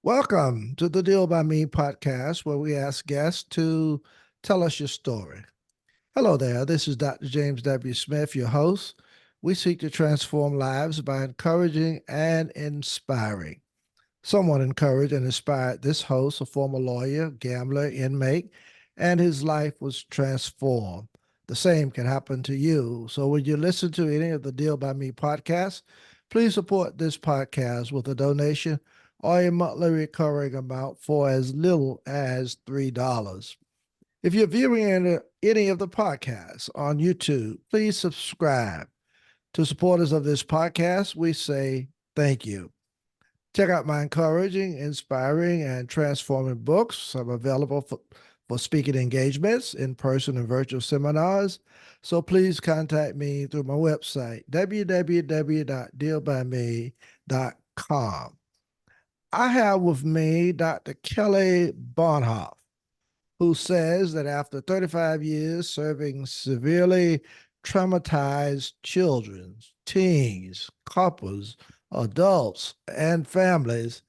Welcome to the Deal by Me podcast, where we ask guests to tell us your story. Hello there. This is Dr. James W. Smith, your host. We seek to transform lives by encouraging and inspiring. Someone encouraged and inspired this host, a former lawyer, gambler, inmate, and his life was transformed. The same can happen to you. So when you listen to any of the Deal by Me podcasts, please support this podcast with a donation or a monthly recurring amount for as little as $3. If you're viewing any of the podcasts on YouTube, please subscribe. To supporters of this podcast, we say thank you. Check out my encouraging, inspiring, and transforming books. I'm available for speaking engagements, in person and virtual seminars. So please contact me through my website, www.dealbyme.com. I have with me Dr. Kelly Bohnhoff, who says that after 35 years serving severely traumatized children, teens, couples, adults, and families,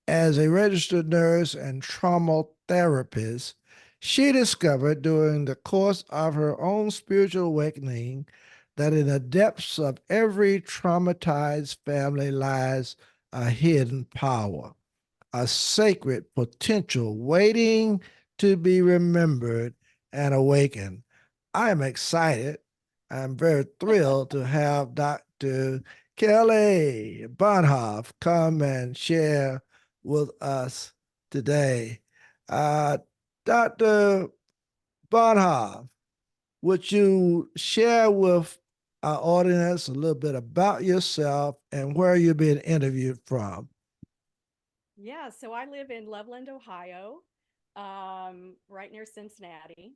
as a registered nurse and trauma therapist, she discovered during the course of her own spiritual awakening that in the depths of every traumatized family lies a hidden power, a sacred potential waiting to be remembered and awakened. I am excited. I'm very thrilled to have Dr. Kelly Bohnhoff come and share with us today. Uh, Dr. Bohnhoff, would you share with our audience a little bit about yourself and where you're being interviewed from? Yeah, so I live in Loveland, Ohio, right near Cincinnati.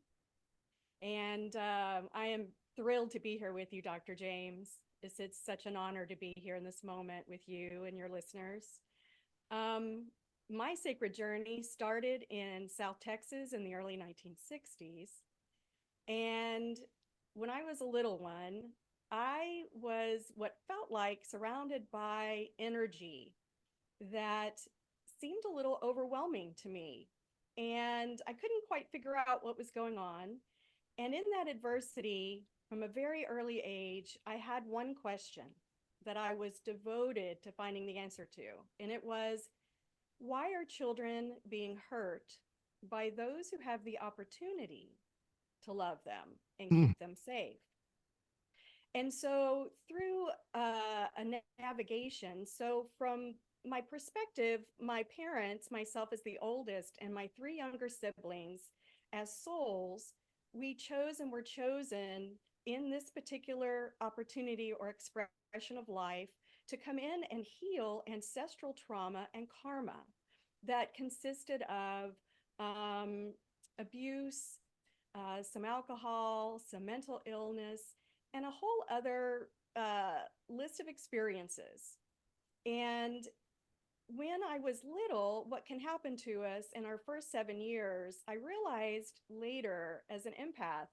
And I am thrilled to be here with you, Dr. James. It's such an honor to be here in this moment with you and your listeners. Um, my sacred journey started in South Texas in the early 1960s. And when I was a little one, I was what felt like surrounded by energy that seemed a little overwhelming to me. And I couldn't quite figure out what was going on. And in that adversity, from a very early age, I had one question that I was devoted to finding the answer to. And it was, why are children being hurt by those who have the opportunity to love them and Hmm. keep them safe? And so through a navigation, so from my perspective, my parents, myself as the oldest, and my three younger siblings as souls, we chose and were chosen in this particular opportunity or expression of life to come in and heal ancestral trauma and karma that consisted of um, abuse, some alcohol, some mental illness, and a whole other list of experiences. And when I was little, what can happen to us in our first 7 years, I realized later as an empath,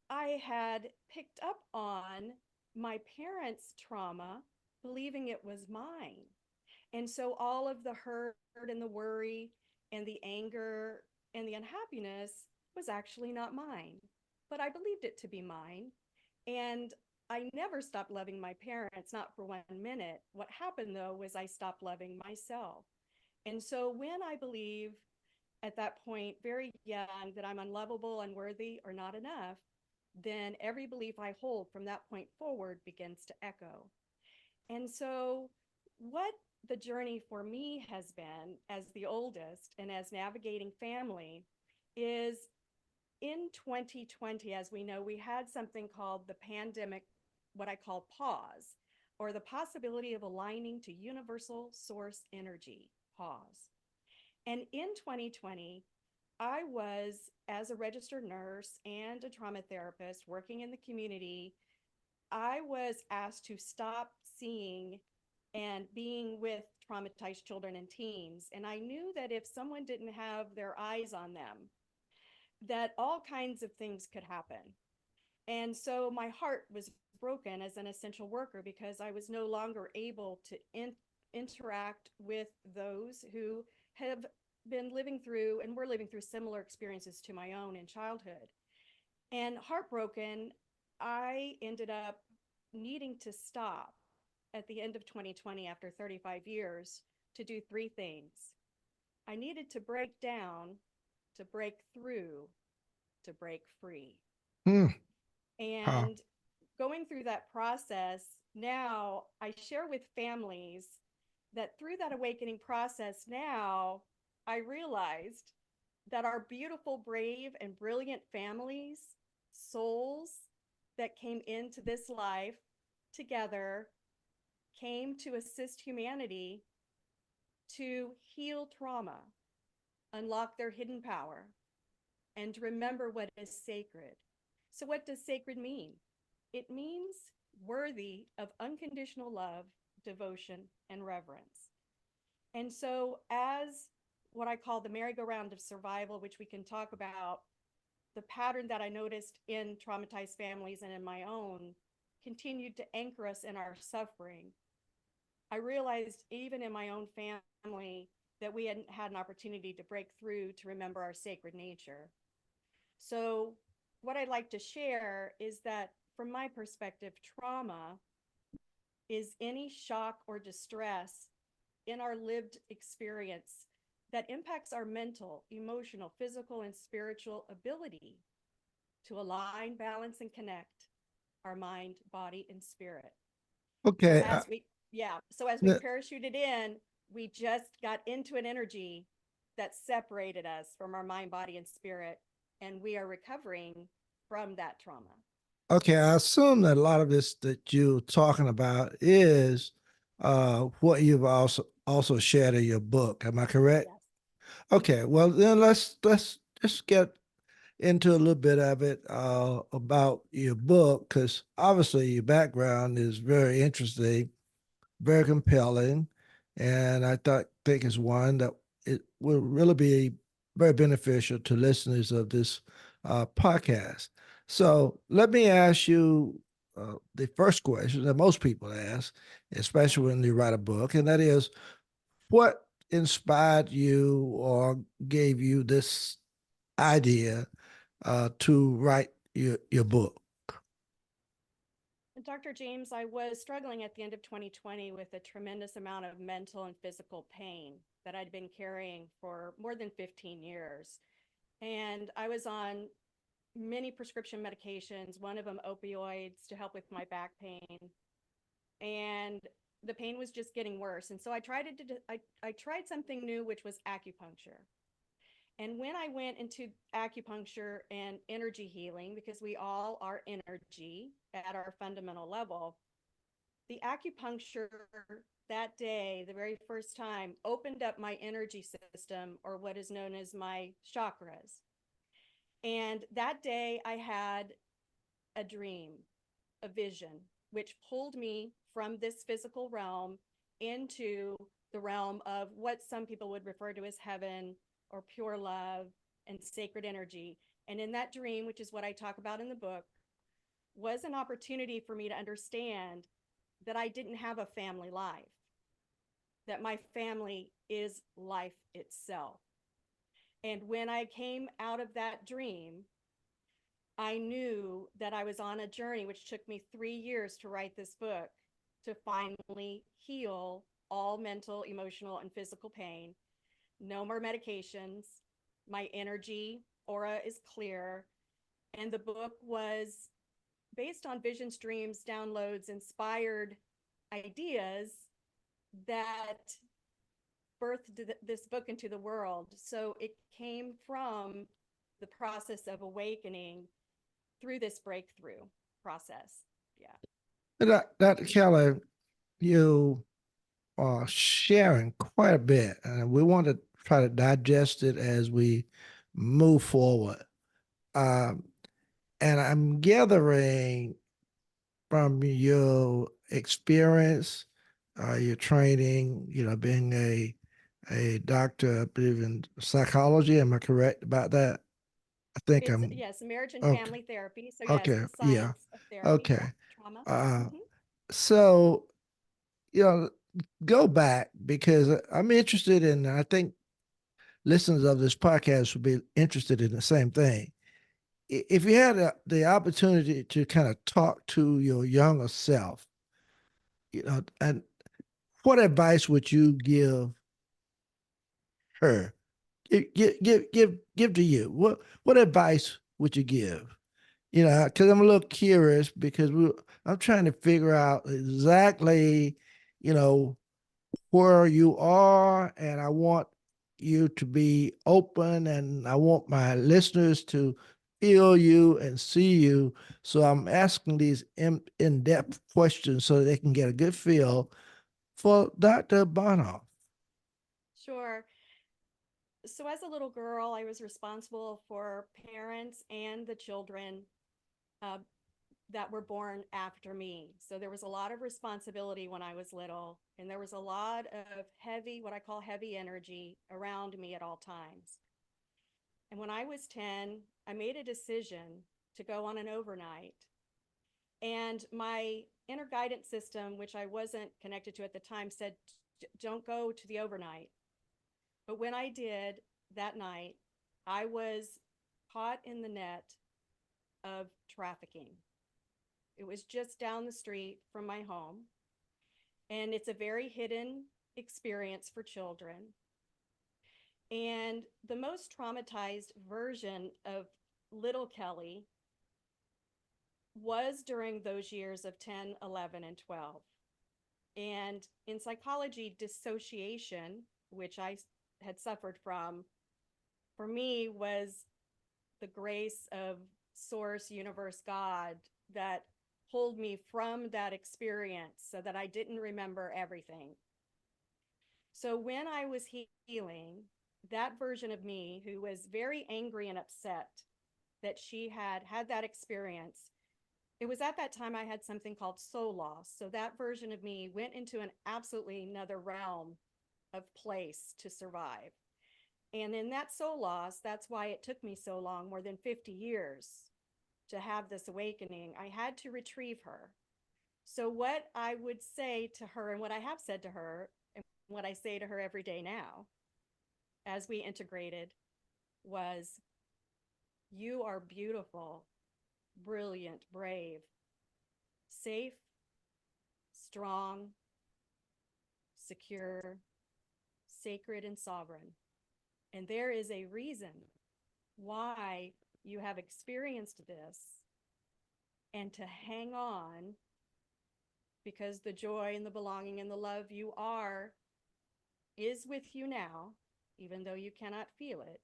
I had picked up on my parents' trauma, believing it was mine. And so all of the hurt and the worry and the anger and the unhappiness was actually not mine. But I believed it to be mine. And I never stopped loving my parents, not for 1 minute. What happened though was I stopped loving myself. And so when I believe at that point, very young, that I'm unlovable, unworthy, or not enough, then every belief I hold from that point forward begins to echo. And so, what the journey for me has been as the oldest and as navigating family is in 2020, as we know, we had something called the pandemic, what I call pause, or the possibility of aligning to universal source energy, pause. And in 2020, I was, as a registered nurse and a trauma therapist working in the community, I was asked to stop seeing and being with traumatized children and teens. And I knew that if someone didn't have their eyes on them, that all kinds of things could happen. And so my heart was broken as an essential worker because I was no longer able to interact with those who have been living through and were living through similar experiences to my own in childhood. And heartbroken, I ended up needing to stop at the end of 2020 after 35 years to do three things. I needed to break down, to break through, to break free. Hmm. Huh. And going through that process, now I share with families that through that awakening process, now I realized that our beautiful, brave, and brilliant families, souls that came into this life together, came to assist humanity to heal trauma, unlock their hidden power, and remember what is sacred. So, what does sacred mean? It means worthy of unconditional love, devotion, and reverence. And so, as what I call the merry-go-round of survival, which we can talk about, the pattern that I noticed in traumatized families and in my own continued to anchor us in our suffering. I realized even in my own family that we hadn't had an opportunity to break through to remember our sacred nature. So, what I'd like to share is that from my perspective, trauma is any shock or distress in our lived experience that impacts our mental, emotional, physical, and spiritual ability to align, balance, and connect our mind, body, and spirit. So Okay. as we, yeah, so as we parachuted in, we just got into an energy that separated us from our mind, body, and spirit, and we are recovering from that trauma. Okay, I assume that a lot of this that you're talking about is what you've also shared in your book. Am I correct? Yes. Okay, well then let's just get into a little bit of it about your book, because obviously your background is very interesting, very compelling, and think it's one that it will really be very beneficial to listeners of this podcast. So let me ask you the first question that most people ask, especially Okay. when they write a book, and that is, what inspired you or gave you this idea to write your book? Dr. James, I was struggling at the end of 2020 with a tremendous amount of mental and physical pain that I'd been carrying for more than 15 years. And I was on many prescription medications, one of them opioids to help with my back pain. And the pain was just getting worse. And so I tried something new, which was acupuncture. And when I went into acupuncture and energy healing, because we all are energy at our fundamental level, the acupuncture that day, the very first time, opened up my energy system, or what is known as my chakras. And that day, I had a dream, a vision, which pulled me from this physical realm into the realm of what some people would refer to as heaven or pure love and sacred energy. And in that dream, which is what I talk about in the book, was an opportunity for me to understand that I didn't have a family life, that my family is life itself. And when I came out of that dream, I knew that I was on a journey, which took me 3 years to write this book, to finally heal all mental, emotional, and physical pain. No more medications. My energy aura is clear. And the book was based on visions, dreams, downloads, inspired ideas that birthed this book into the world. So it came from the process of awakening through this breakthrough process. Yeah. Dr. Keller, you are sharing quite a bit, and we want to try to digest it as we move forward. Um, and I'm gathering from your experience, your training, being a doctor, I believe in psychology. Am I correct about that? I think It's, I'm yes, marriage and okay. family therapy. So, yes, Okay, the yeah, science of therapy. Yeah. okay. Trauma. Uh, Mm-hmm. so go back because I'm interested in, I think listeners of this podcast would be interested in the same thing. If you had the opportunity to kind of talk to your younger self, and what advice would you give her? Give to you. What advice would you give? Because I'm a little curious because I'm trying to figure out exactly, you know, where you are, and I want you to be open, and I want my listeners to feel you and see you. So I'm asking these in-depth questions so they can get a good feel for Dr. Bohnhoff. Sure. So, as a little girl, I was responsible for parents and the children uh, that were born after me. So, there was a lot of responsibility when I was little, and there was a lot of heavy, what I call heavy energy around me at all times. And when I was 10, I made a decision to go on an overnight. And my inner guidance system, which I wasn't connected to at the time, said, don't go to the overnight. But when I did that night, I was caught in the net of trafficking. It was just down the street from my home. And it's a very hidden experience for children. And the most traumatized version of little Kelly was during those years of 10, 11, and 12. And in psychology, dissociation, which I had suffered from, for me was the grace of source, universe, God that pulled me from that experience so that I didn't remember everything. So when I was healing, that version of me who was very angry and upset that she had had that experience, it was at that time I had something called soul loss. So that version of me went into an absolutely another realm of place to survive. And in that soul loss, that's why it took me so long, more than 50 years, to have this awakening. I had to retrieve her. So, what I would say to her, and what I have said to her, and what I say to her every day now, as we integrated, was, you are beautiful, brilliant, brave, safe, strong, secure, sacred, and sovereign. And there is a reason why you have experienced this, and to hang on, because the joy and the belonging and the love you are is with you now, even though you cannot feel it.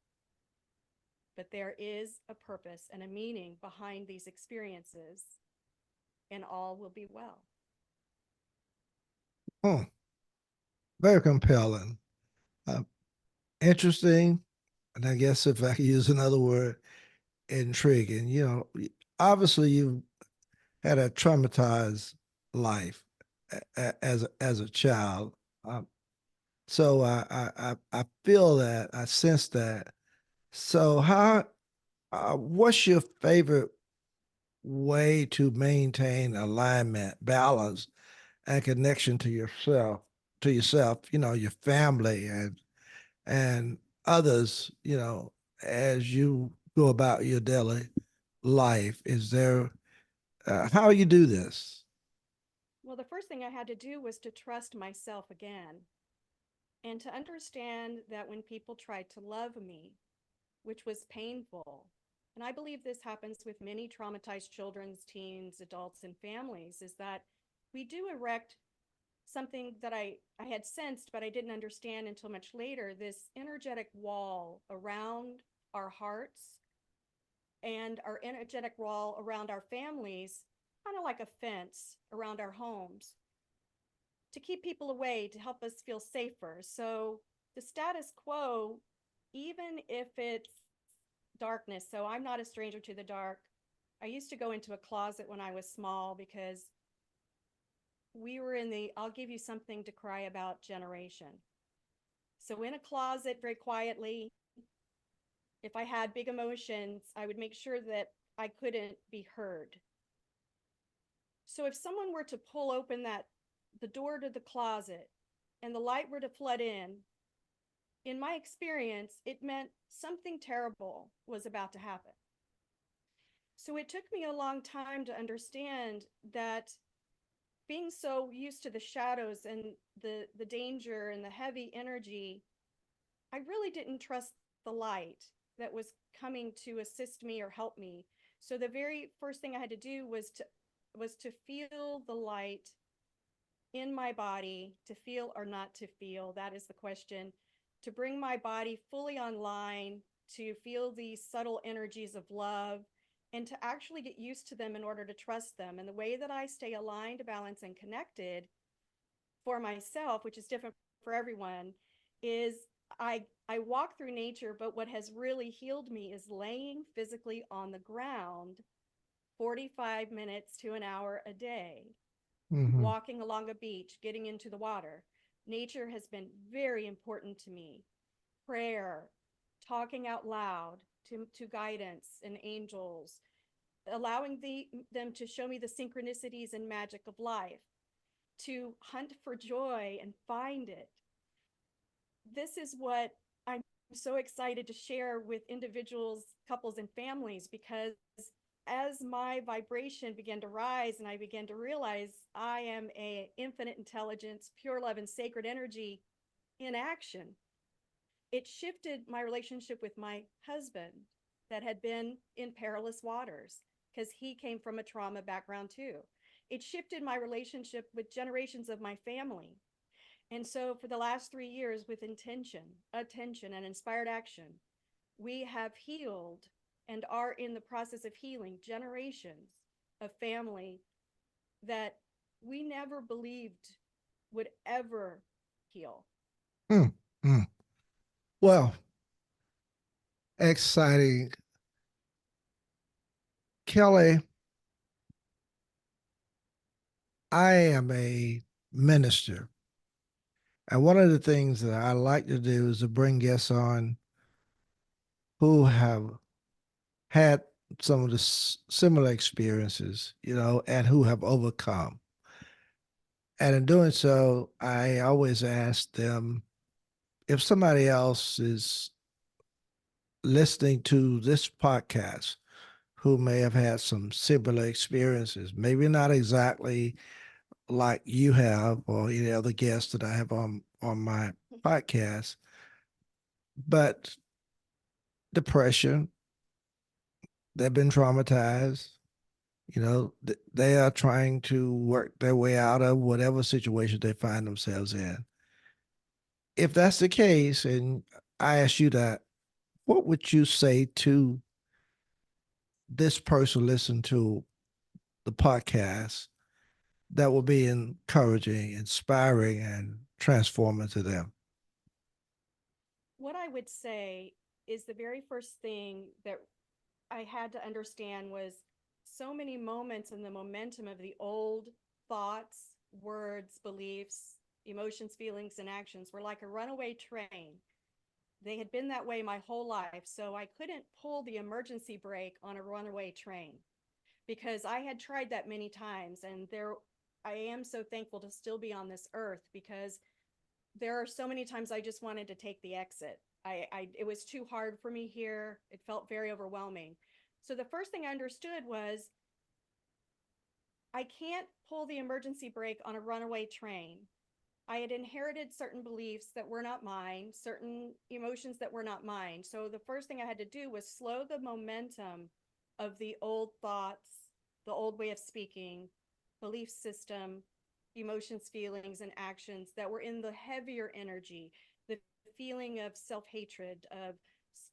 But there is a purpose and a meaning behind these experiences, and all will be well. Hmm, very compelling, uh, interesting, and I guess if I could use another word, intriguing. Obviously you had a traumatized life as a child. Um, so I feel that, I sense that. So what's your favorite way to maintain alignment, balance, and connection to yourself, your family and others, as you go about your daily life? Is there how you do this? Well, the first thing I had to do was to trust myself again, and to understand that when people tried to love me, which was painful, and I believe this happens with many traumatized children, teens, adults, and families, is that we do erect something that I had sensed, but I didn't understand until much later, this energetic wall around our hearts and our energetic wall around our families, kind of like a fence around our homes, to keep people away, to help us feel safer. So the status quo, even if it's darkness, so I'm not a stranger to the dark. I used to go into a closet when I was small because we were in the I'll give you something to cry about generation. So in a closet, very quietly, if I had big emotions, I would make sure that I couldn't be heard. So if someone were to pull open the door to the closet and the light were to flood in my experience, it meant something terrible was about to happen. So it took me a long time to understand that being so used to the shadows and the danger and the heavy energy, I really didn't trust the light that was coming to assist me or help me. So the very first thing I had to do was to feel the light in my body, to feel or not to feel. That is the question. To bring my body fully online, to feel these subtle energies of love, and to actually get used to them in order to trust them. And the way that I stay aligned, balanced, and connected for myself, which is different for everyone, is I walk through nature, but what has really healed me is laying physically on the ground 45 minutes to an hour a day, Mm-hmm. walking along a beach, getting into the water. Nature has been very important to me. Prayer, talking out loud to guidance and angels, allowing them to show me the synchronicities and magic of life, to hunt for joy and find it. This is what I'm so excited to share with individuals, couples, and families, because as my vibration began to rise and I began to realize I am a infinite intelligence, pure love, and sacred energy in action, it shifted my relationship with my husband that had been in perilous waters because he came from a trauma background too. It shifted my relationship with generations of my family. And so for the last 3 years, with intention, attention, and inspired action, we have healed and are in the process of healing generations of family that we never believed would ever heal. Mm-hmm. Well, exciting. Kelly, I am a minister. And one of the things that I like to do is to bring guests on who have had some of the similar experiences, and who have overcome. And in doing so, I always ask them if somebody else is listening to this podcast who may have had some similar experiences, maybe not exactly like you have or any other guests that I have on my podcast, but depression, they've been traumatized. They are trying to work their way out of whatever situation they find themselves in. If that's the case, and I ask you that, what would you say to this person listen to the podcast that will be encouraging, inspiring, and transforming to them? What I would say is the very first thing that I had to understand was so many moments in the momentum of the old thoughts, words, beliefs, emotions, feelings, and actions were like a runaway train. They had been that way my whole life, so I couldn't pull the emergency brake on a runaway train because I had tried that many times. And I am so thankful to still be on this earth because there are so many times I just wanted to take the exit. It was too hard for me here. It felt very overwhelming. So the first thing I understood was I can't pull the emergency brake on a runaway train. I had inherited certain beliefs that were not mine, certain emotions that were not mine. So the first thing I had to do was slow the momentum of the old thoughts, the old way of speaking, belief system, emotions, feelings, and actions that were in the heavier energy, the feeling of self-hatred, of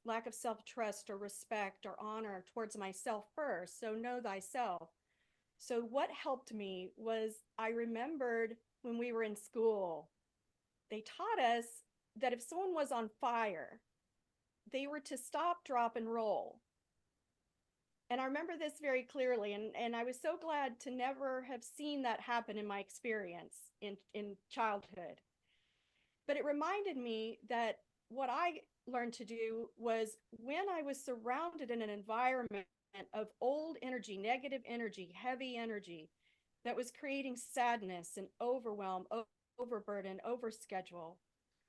lack of self-trust or respect or honor towards myself first. So know thyself. So what helped me was I remembered when we were in school, they taught us that if someone was on fire, they were to stop, drop, and roll. And I remember this very clearly. And I was so glad to never have seen that happen in my experience in childhood. But it reminded me that what I learned to do was when I was surrounded in an environment of old energy, negative energy, heavy energy that was creating sadness and overwhelm, overburden, overschedule,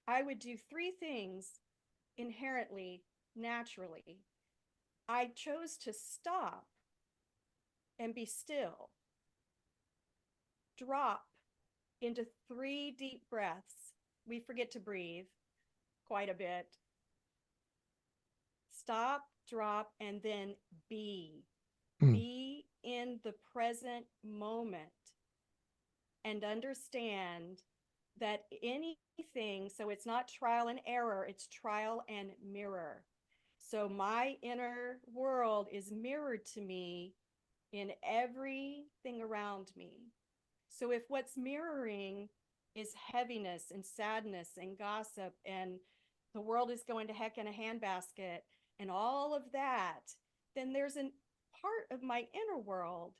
I would do three things inherently, naturally. I chose to stop and be still, drop into three deep breaths. We forget to breathe quite a bit. Stop, drop, and then be. Mm, Be in the present moment and understand that anything, so it's not trial and error, it's trial and mirror. So my inner world is mirrored to me in everything around me. So if what's mirroring is heaviness and sadness and gossip and the world is going to heck in a handbasket and all of that, then there's a part of my inner world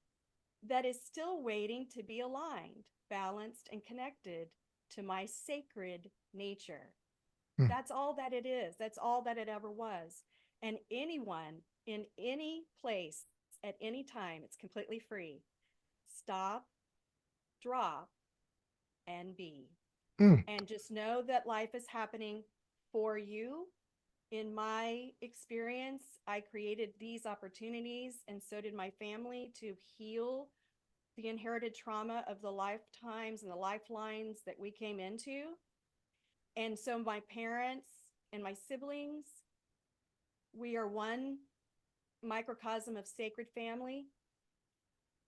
that is still waiting to be aligned, balanced, and connected to my sacred nature. mm, That's all that it is. That's all that it ever was. And anyone in any place at any time, it's completely free. Stop, drop, and be. mm. And just know that life is happening for you. In my experience, I created these opportunities, and so did my family, to heal the inherited trauma of the lifetimes and the lifelines that we came into. And so my parents and my siblings, we are one microcosm of sacred family.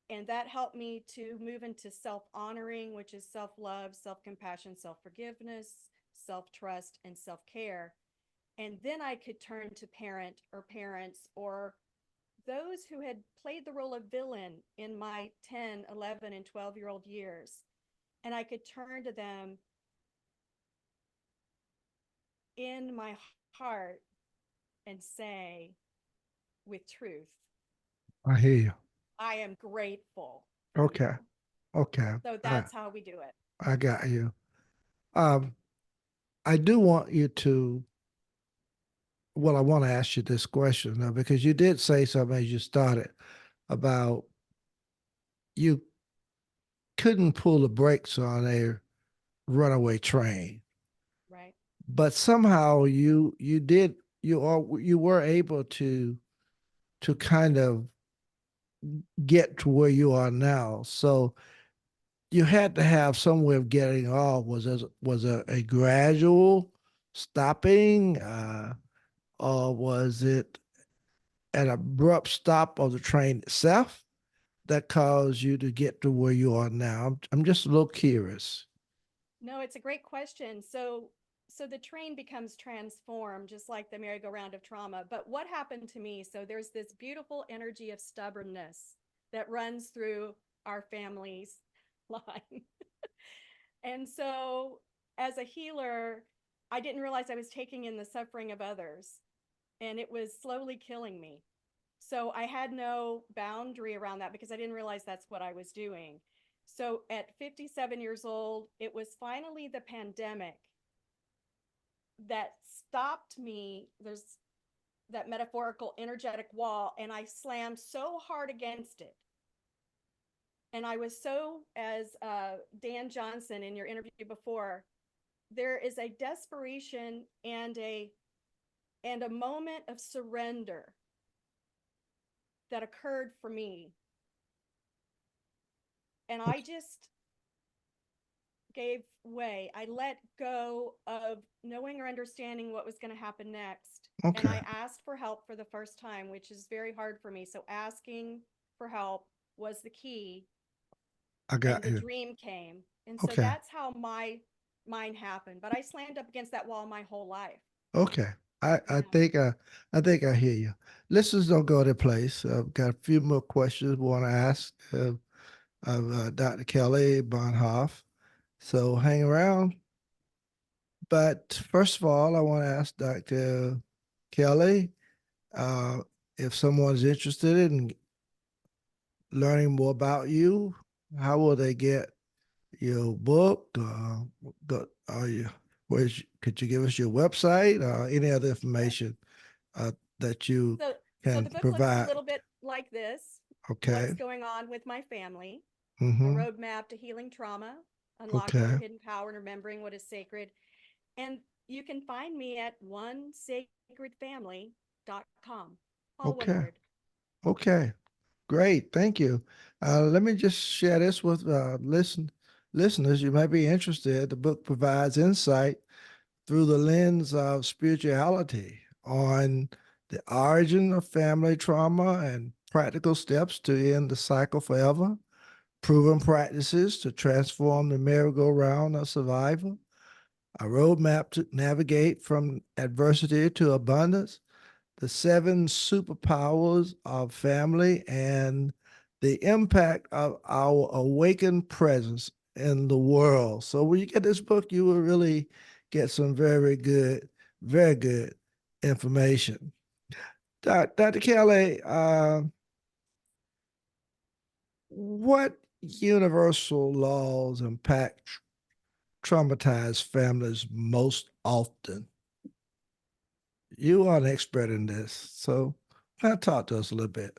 And that helped me to move into self-honoring, which is self-love, self-compassion, self-forgiveness, self-trust, and self-care. And then I could turn to parent or parents or those who had played the role of villain in my 10, 11, and 12-year-old years. And I could turn to them in my heart and say, with truth, I hear you. I am grateful for Okay. you. Okay. So I that's how we do it. I got you. Um, I do want you to, well, I want to ask you this question now because you did say something as you started about you couldn't pull the brakes on a runaway train, Right. but somehow you did you were able to kind of get to where you are now. So you had to have some way of getting off. Was a gradual stopping, or was it an abrupt stop of the train itself that caused you to get to where you are now? I'm just a little curious. No, it's a great question. So the train becomes transformed just like the merry-go-round of trauma. But what happened to me? So there's this beautiful energy of stubbornness that runs through our family's line. And so as a healer, I didn't realize I was taking in the suffering of others, and it was slowly killing me. So I had no boundary around that because I didn't realize that's what I was doing. So at 57 years old, it was finally the pandemic that stopped me. There's that metaphorical energetic wall, and I slammed so hard against it. And I was so, as Dan Johnson in your interview before, there is a desperation and a moment of surrender that occurred for me. And I just gave way. I let go of knowing or understanding what was going to happen next. And Okay, I asked for help for the first time, which is very hard for me. So asking for help was the key, I and got the you. dream came. And so Okay, that's how mine happened. But I slammed up against that wall my whole life. okay. I I Yeah. think I I think I hear you. Listeners don't go to place. I've got a few more questions we want to ask of Dr. Kelly Bohnhoff. So hang around. But first of all, I want to ask Dr. Kelly uh, if someone's interested in learning more about you, how will they get your book? Are you, could you give us your website or any other Sure. information that you So can the book looks a provide? little bit like this. Okay. What's going on with my family? A Mm-hmm. roadmap to healing trauma. unlocking your Okay. hidden power and remembering what is sacred. And you can find me at onesacredfamily.com, all one Okay. word. Okay. Great. Thank you. Let me just share this with listeners. You might be interested. The book provides insight through the lens of spirituality on the origin of family trauma and practical steps to end the cycle forever, proven practices to transform the merry-go-round of survival, a roadmap to navigate from adversity to abundance, the seven superpowers of family, and the impact of our awakened presence in the world. So when you get this book, you will really get some very good information. Dr. Kelly, what universal laws impact traumatized families most often? You are an expert in this, so kind of talk to us a little bit.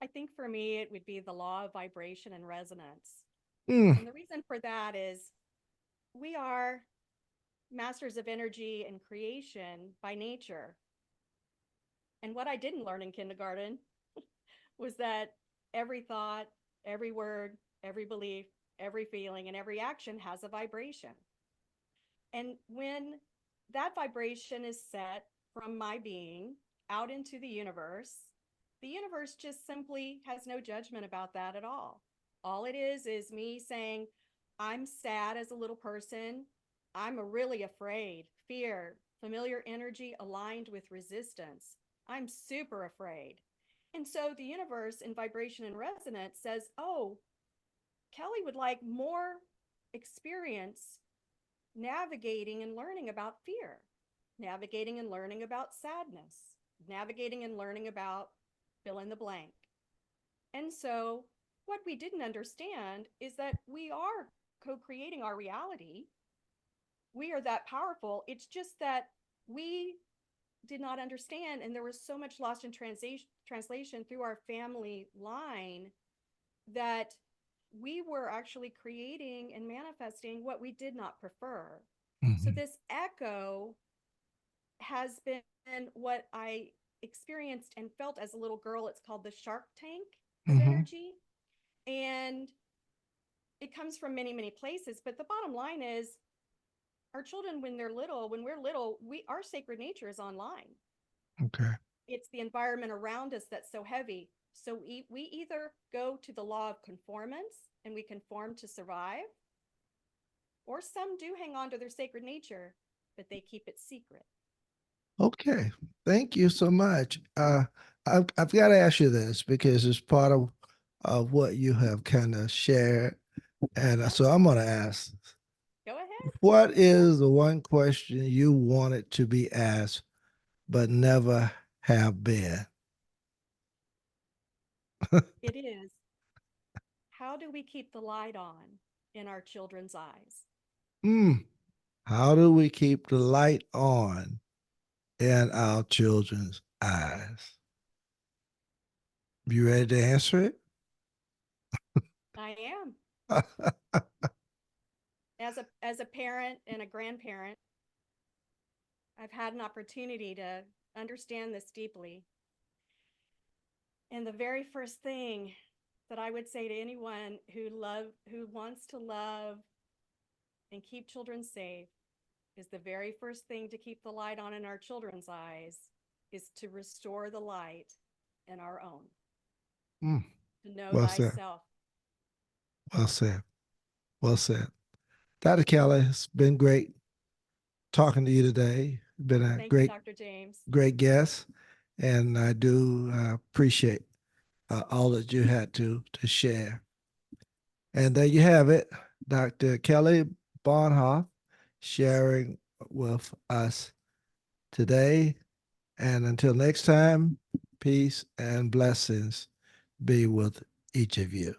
I think for me, it would be the law of vibration and resonance. Mm, And the reason for that is we are masters of energy and creation by nature. And what I didn't learn in kindergarten was that every thought, every word, every belief, every feeling, and every action has a vibration. And when that vibration is set from my being out into the universe just simply has no judgment about that at all. All it is me saying, I'm sad as a little person. I'm really afraid, fear, familiar energy aligned with resistance. I'm super afraid. And so the universe in vibration and resonance says, oh, Kelly would like more experience navigating and learning about fear, navigating and learning about sadness, navigating and learning about fill in the blank. And so, what we didn't understand is that we are co creating our reality. We are that powerful. It's just that we did not understand, and there was so much lost in translation through our family line that we were actually creating and manifesting what we did not prefer. So mhm, this echo has been what I experienced and felt as a little girl. It's called the shark tank of mhm. energy. And it comes from many, many places. But the bottom line is our children, when we're little, our sacred nature is online. Okay. It's the environment around us that's so heavy. So we either go to the law of conformance and we conform to survive, or some do hang on to their sacred nature, but they keep it secret. Okay. Thank you so much. I've got to ask you this because it's part of what you have kind of shared. And Yep, so I'm going to ask, go ahead. what is the one question you wanted to be asked but never have been? It is, how do we keep the light on in our children's eyes? Mm, how do we keep the light on in our children's eyes? You ready to answer I am. it? As a parent and a grandparent, I've had an opportunity to understand this deeply. And the very first thing that I would say to anyone who wants to love and keep children safe is the very first thing to keep the light on in our children's eyes is to restore the light in our own, Mm, to know well said. thyself. Well said. Well said. Dr. Kelly, it's been great talking to you today. Been a Thank you, great, Dr. James. great guest, and I do appreciate all that you had to share. And there you have it, Dr. Kelly Bohnhoff sharing with us today. And until next time, peace and blessings be with each of you.